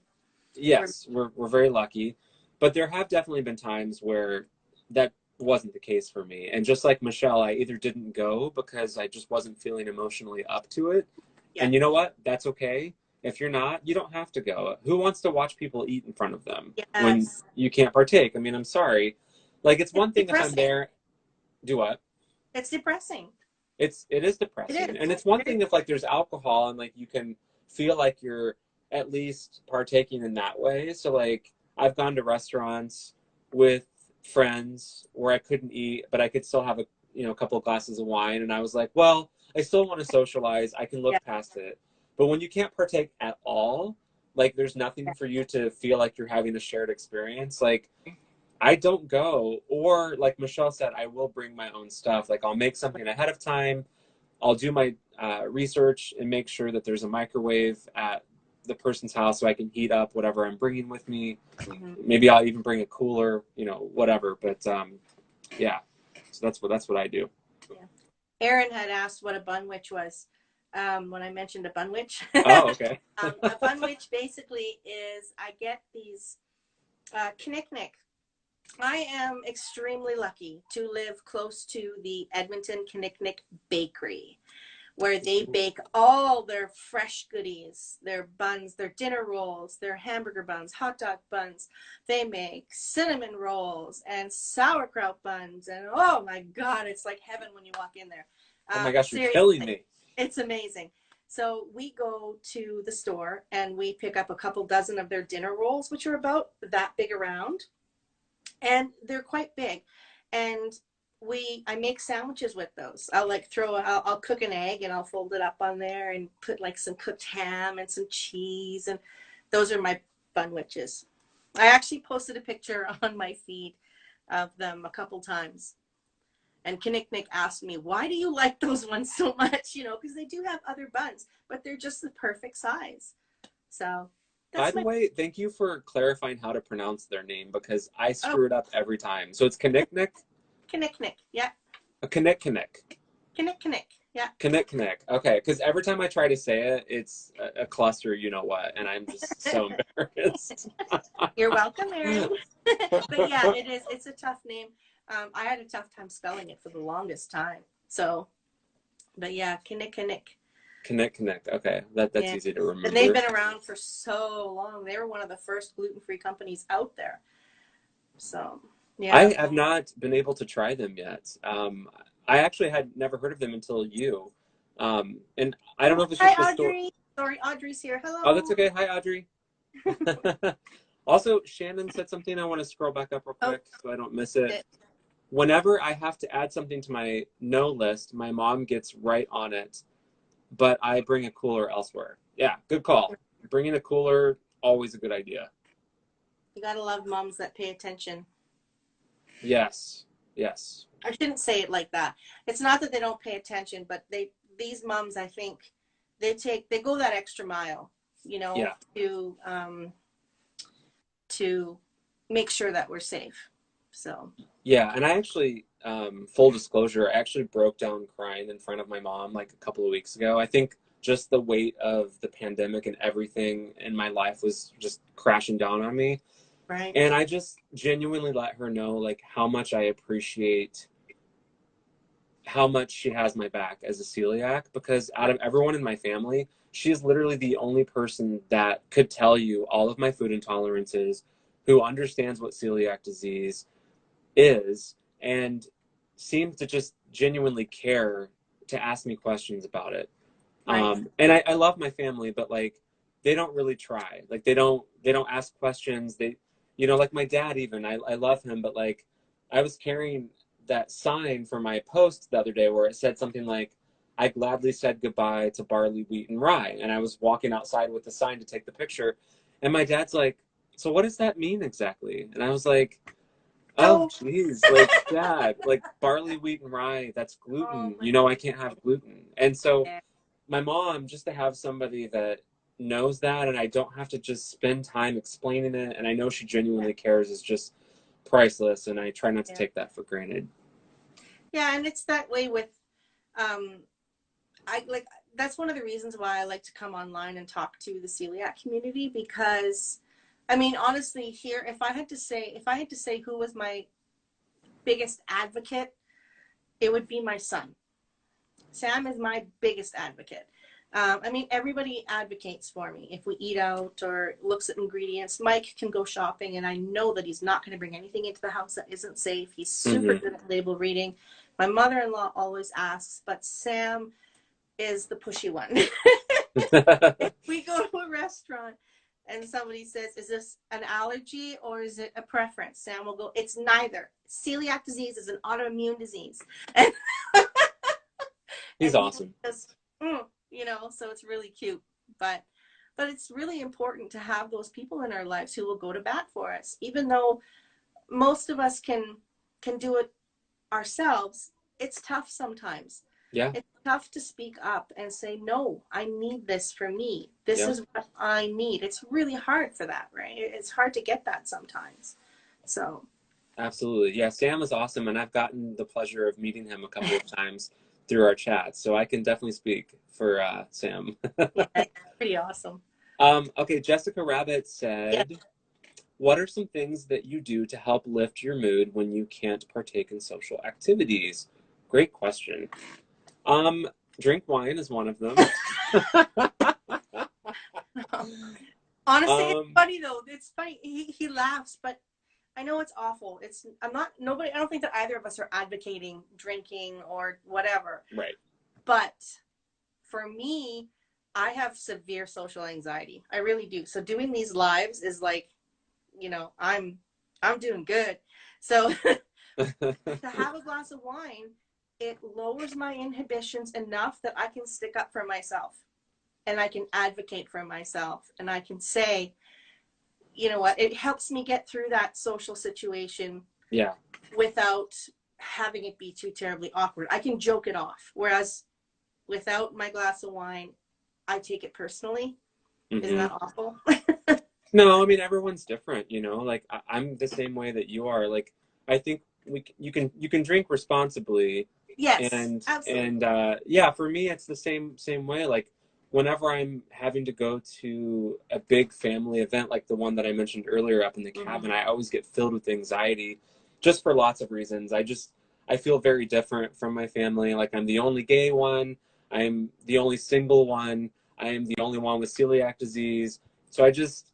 Yes, we're very lucky, but there have definitely been times where that wasn't the case for me. And just like Michelle, I either didn't go because I just wasn't feeling emotionally up to it. Yeah. And you know what? That's okay. If you're not, you don't have to go. Who wants to watch people eat in front of them when Yes. you can't partake? I mean, I'm sorry. Like it's It's one thing if I'm depressing. there, do what? It's depressing. It is It depressing. And is. it's one It is. thing if like there's alcohol and like you can feel like you're at least partaking in that way. So like I've gone to restaurants with friends where I couldn't eat, but I could still have a couple of glasses of wine, and I was like, well, I still want to socialize. I can Yeah. look past it. But when you can't partake at all, like there's nothing for you to feel like you're having a shared experience. Like I don't go, or like Michelle said, I will bring my own stuff. Like I'll make something ahead of time, I'll do my research and make sure that there's a microwave at the person's house so I can heat up whatever I'm bringing with me. Mm-hmm. Maybe I'll even bring a cooler, whatever. But yeah, so that's what I do. Yeah. Aaron had asked what a bunwich was when I mentioned a bunwich. Oh, okay. A bunwich basically is I get these knick-knack. I am extremely lucky to live close to the Edmonton Knick-knack Bakery, where they bake all their fresh goodies, their buns, their dinner rolls, their hamburger buns, hot dog buns. They make cinnamon rolls and sauerkraut buns. And oh my God, it's like heaven when you walk in there. Oh my gosh, you're Seriously, killing me. it's amazing. So we go to the store and we pick up a couple dozen of their dinner rolls, which are about that big around. And they're quite big. And I make sandwiches with those. I'll cook an egg and I'll fold it up on there and put like some cooked ham and some cheese, and those are my bunwiches. I actually posted a picture on my feed of them a couple times, and Kinnick asked me, why do you like those ones so much? Because they do have other buns, but they're just the perfect size. So By that's the my way, thank you for clarifying how to pronounce their name because I oh screw it up every time. So it's Kinnick, Kinnick, yeah, a Kinnick. Kinnick, yeah. Kinnick. Okay, because every time I try to say it, it's a cluster, you know what, and I'm just so embarrassed. You're welcome, Aaron. But yeah, it is. It's a tough name. I had a tough time spelling it for the longest time. So, but yeah, Kinnick. Kinnick. Okay, that's Yeah. easy to And they've remember. been around for so long. They were one of the first gluten-free companies out there. So, yeah. I have not been able to try them yet. I actually had never heard of them until you. And I don't know if it's just the Hi, store. Audrey. Sorry, Audrey's here. Oh, that's Hello. okay. Hi, Audrey. Also, Shannon said something. I want to scroll back up real Oh, quick so I don't miss it. Whenever I have to add something to my no list, my mom gets right on it, but I bring a cooler elsewhere. Yeah, good call. Bringing a cooler, always a good idea. you gotta love moms that pay attention. Yes. I shouldn't say it like that. It's not that they don't pay attention, but these moms, I think, they go that extra mile, Yeah. to make sure that we're safe. So Yeah, and I actually, full disclosure, I actually broke down crying in front of my mom like a couple of weeks ago. I think just the weight of the pandemic and everything in my life was just crashing down on me. right, And I just genuinely let her know like how much I appreciate how much she has my back as a celiac because out of everyone in my family, she is literally the only person that could tell you all of my food intolerances, who understands what celiac disease is, and seems to just genuinely care to ask me questions about it. right, And I love my family, but like they don't really try. Like they don't ask questions. They, like my dad even. I love him, but like I was carrying that sign for my post the other day where it said something like, "I gladly said goodbye to barley, wheat, and rye." And I was walking outside with the sign to take the picture, and my dad's like, "So what does that mean exactly?" And I was like, oh, oh, geez, like, Dad, like barley, wheat, and rye, that's oh gluten. my I can't have gluten. And so God. my mom, just to have somebody that knows that and I don't have to just spend time explaining it, and I know she Yeah, genuinely cares, is just priceless. And I try not to yeah, take that for granted. yeah, and it's that way with um I like that's one of the reasons why I like to come online and talk to the celiac community, because I mean honestly here, if I had to say who was my biggest advocate, it would be my son. Sam is my biggest advocate. I mean, everybody advocates for me. If we eat out or looks at ingredients, Mike can go shopping, and I know that he's not going to bring anything into the house that isn't safe. He's super Mm-hmm. good at label reading. My mother-in-law always asks, but Sam is the pushy one. If we go to a restaurant and somebody says, "Is this an allergy or is it a preference?" Sam will go, "It's neither. Celiac disease is an autoimmune disease." And He's he awesome. just so it's really cute, but it's really important to have those people in our lives who will go to bat for us, even though most of us can do it ourselves. It's tough sometimes. Yeah. It's tough to speak up and say, no, I need this for me. This Yep. is what I need. It's really hard for that, right? It's hard to get that sometimes. So, Absolutely. Yeah, Sam is awesome, and I've gotten the pleasure of meeting him a couple of times through our chat, so I can definitely speak for Sam. yeah, it's pretty awesome. Okay, Jessica Rabbit Yeah. said, what are some things that you do to help lift your mood when you can't partake in social activities? Great question. Um, Drink wine is one of them. Honestly, it's um, funny though. It's funny. He laughs, but I know it's awful. I'm not, nobody, I don't think that either of us are advocating drinking or whatever. right. But for me, I have severe social anxiety. I really do. So doing these lives is like, I'm doing good. So to have a glass of wine, it lowers my inhibitions enough that I can stick up for myself and I can advocate for myself and I can say, you know what, it helps me get through that social situation Yeah. without having it be too terribly awkward. I can joke it off. Whereas without my glass of wine, I take it personally. Isn't Hmm. that awful? No, I mean everyone's different, you know. Like I'm the same way that you are. Like I think you can drink responsibly, Yes, and absolutely. yeah, for me it's the same way. Like whenever I'm having to go to a big family event like the one that I mentioned earlier up in the cabin, Mm-hmm. I always get filled with anxiety, just for lots of reasons. I feel very different from my family. Like I'm the only gay one. I'm the only single one. I am the only one with celiac disease. So I just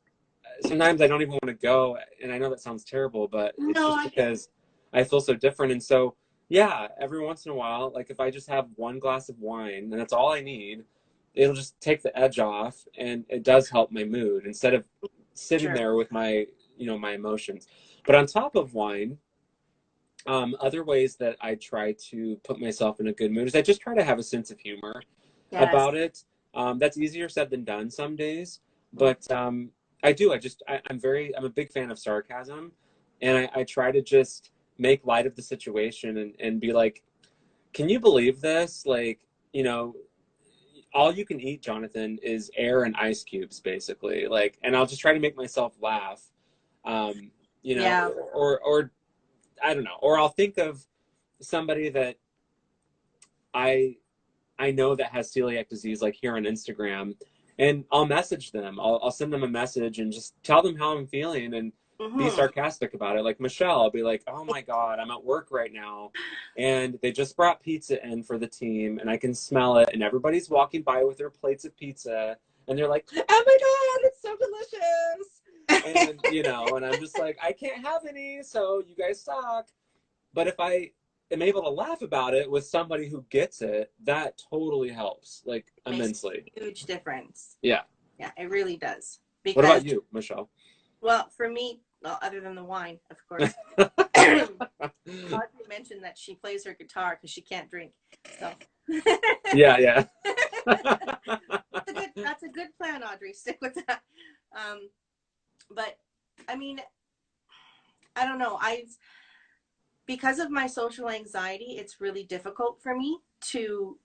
sometimes I don't even want to go, and I know that sounds terrible, but it's No, just I get because I feel so different. And so, yeah, every once in a while, like if I just have one glass of wine and that's all I need, it'll just take the edge off, and it does help my mood instead of sitting sure. there with my, my emotions. But on top of wine, other ways that I try to put myself in a good mood is I just try to have a sense of humor Yes. about it. That's easier said than done some days, but I do. I'm a big fan of sarcasm, and I try to just make light of the situation and be like, can you believe this? Like, you know, all you can eat, Jonathan, is air and ice cubes, basically. Like, and I'll just try to make myself laugh, um, Yeah. or I don't know, or I'll think of somebody that I I know that has celiac disease, like here on Instagram, and I'll message them. I'll send them a message and just tell them how I'm feeling and be Mm-hmm. sarcastic about it. Like Michelle, I'll be like, "Oh my God, I'm at work right now, and they just brought pizza in for the team, and I can smell it, and everybody's walking by with their plates of pizza, and they're like, "Oh my God, it's so delicious!" And and I'm just like, I can't have any, so you guys suck. But if I am able to laugh about it with somebody who gets it, that totally helps, like Makes immensely. a huge difference. Yeah. Yeah, it really does. What Because, about you, Michelle? well, for me, well, other than the wine, of course, Audrey mentioned that she plays her guitar because she can't drink. So Yeah, yeah. that's a good plan, Audrey. Stick with that. Um, but I mean, I don't know. Because of my social anxiety, it's really difficult for me to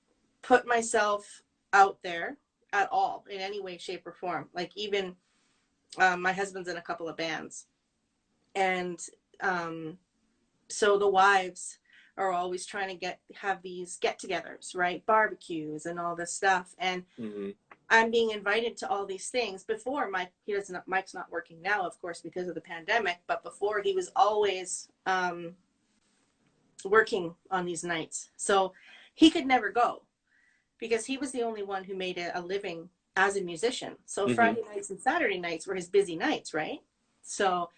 put myself out there at all in any way, shape, or form. Like even my husband's in a couple of bands, and um, so the wives are always trying to have these get-togethers, right? Barbecues and all this stuff, and Hmm. I'm being invited to all these things. Before Mike's not working now, of course, because of the pandemic, but before he was always working on these nights. So he could never go because he was the only one who made a living as a musician. So Hmm. Friday nights and Saturday nights were his busy nights, right? So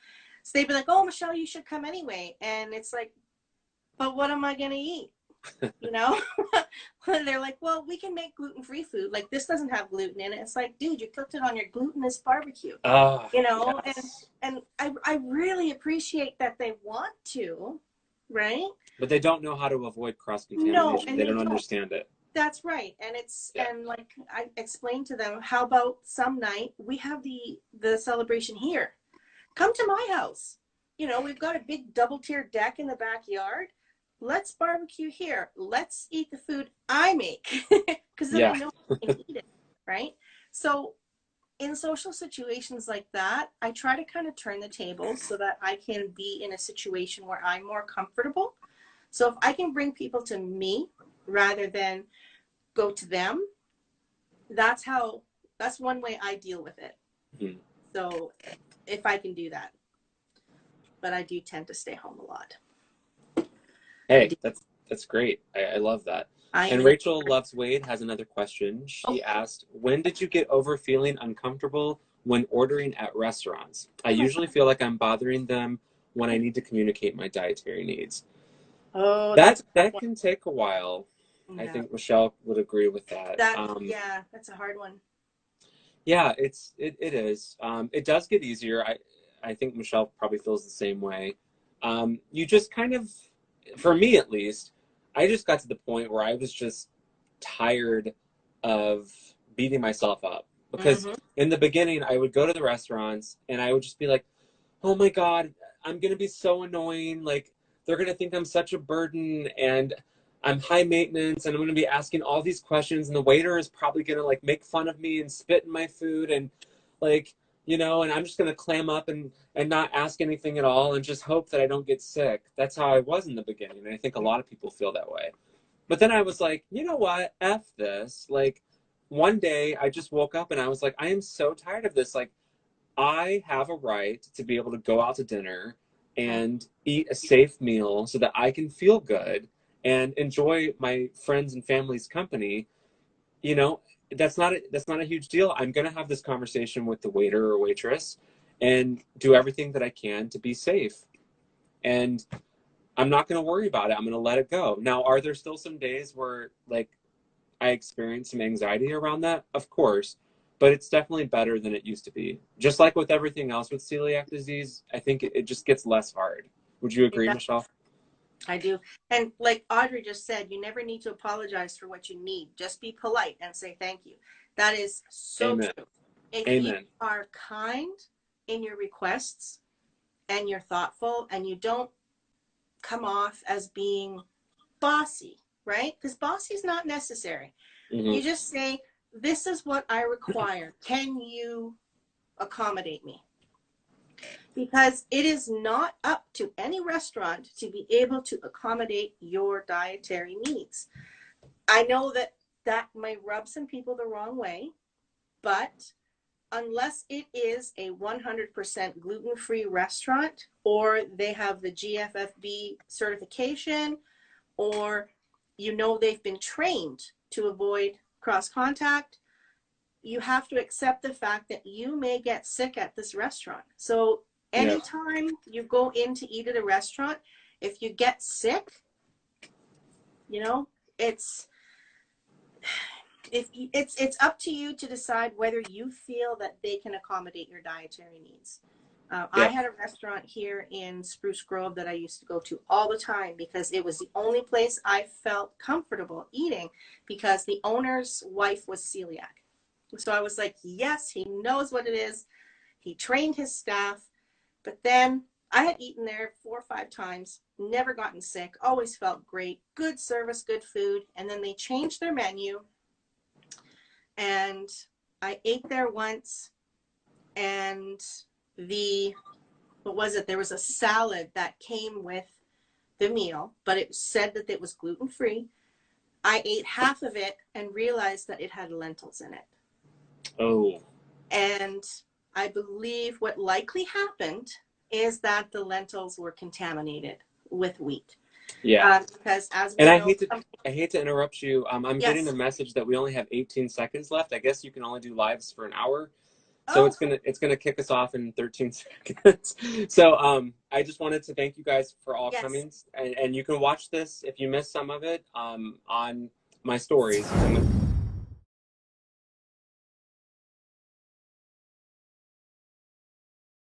they'd be like, "Oh, Michelle, you should come anyway." And it's like, "But what am I going to eat?" You know? And they're like, "Well, we can make gluten-free food. Like this doesn't have gluten in it." It's like, "Dude, you cooked it on your glutinous barbecue." Ah, You know, and yes. and I really appreciate that they want to, right? But they don't know how to avoid cross No, contamination. and They they don't don't. understand it. That's right. And it's Yeah. and like I explained to them, how about some night we have the celebration here. Come to my house. You know, we've got a big double tier deck in the backyard. let's barbecue here. Let's eat the food I make because then I Yeah. know I can eat it, right? So in social situations like that, I try to kind of turn the tables so that I can be in a situation where I'm more comfortable. So if I can bring people to me rather than go to them, that's how, that's one way I deal with it. Mhm. So if I can do that, but I do tend to stay home a lot. I Hey, do. that's great. I love that. I And eat. Rachel Loves Wade has another question. Oh, She asked, when did you get over feeling uncomfortable when ordering at restaurants? I oh my usually God. feel like I'm bothering them when I need to communicate my dietary needs. Oh, that's That a tough that one. can take a while. I Yeah. think Michelle would agree with that. Yeah, that's a hard one. Yeah, it is. It does get easier. I think Michelle probably feels the same way. You just kind of, for me at least, I just got to the point where I was just tired of beating myself up because Mm-hmm. in the beginning I would go to the restaurants and I would just be like, "Oh my God, I'm gonna be so annoying. Like they're gonna think I'm such a burden and I'm high maintenance and I'm gonna be asking all these questions and the waiter is probably gonna like make fun of me and spit in my food and like and I'm just gonna clam up and not ask anything at all and just hope that I don't get sick." That's how I was in the beginning, and I think a lot of people feel that way. But then I was like, you know what? F this. Like, one day I just woke up and I was like, I am so tired of this. Like, I have a right to be able to go out to dinner and eat a safe meal so that I can feel good and enjoy my friends and family's company. You know, that's not a huge deal. I'm going to have this conversation with the waiter or waitress and do everything that I can to be safe. And I'm not going to worry about it. I'm going to let it go. Now, are there still some days where like I experience some anxiety around that? Of course, but it's definitely better than it used to be. Just like with everything else with celiac disease, I think it just gets less hard. Would you agree, Yeah, Michelle? I do. And like Audrey just said, you never need to apologize for what you need. Just be polite and say thank you. That is so Amen. true. If you Amen. are kind in your requests and you're thoughtful and you don't come off as being bossy, right? Because bossy is not necessary. Hmm. You just say, this is what I require. Can you accommodate me? Because it is not up to any restaurant to be able to accommodate your dietary needs. I know that that might rub some people the wrong way, but unless it is a 100% gluten-free restaurant or they have the GFFB certification or they've been trained to avoid cross contact, you have to accept the fact that you may get sick at this restaurant. So Yeah. anytime you go in to eat at a restaurant, if you get sick, you know, it's it's up to you to decide whether you feel that they can accommodate your dietary needs. I Yeah. had a restaurant here in Spruce Grove that I used to go to all the time because it was the only place I felt comfortable eating because the owner's wife was celiac. So I was like, yes, he knows what it is. He trained his staff. But then I had eaten there 4 or 5 times, never gotten sick, always felt great, good service, good food. And then they changed their menu and I ate there once and what was it? There was a salad that came with the meal, but it said that it was gluten free. I ate half of it and realized that it had lentils in it. Oh. And I believe what likely happened is that the lentils were contaminated with wheat. Yeah. Because as And we know, I hate to interrupt you. I'm getting a yes. message that we only have 18 seconds left. I guess you can only do lives for an hour. So Oh, it's gonna kick us off in 13 seconds. So I just wanted to thank you guys for all yes. coming, and you can watch this if you missed some of it on my stories. I'm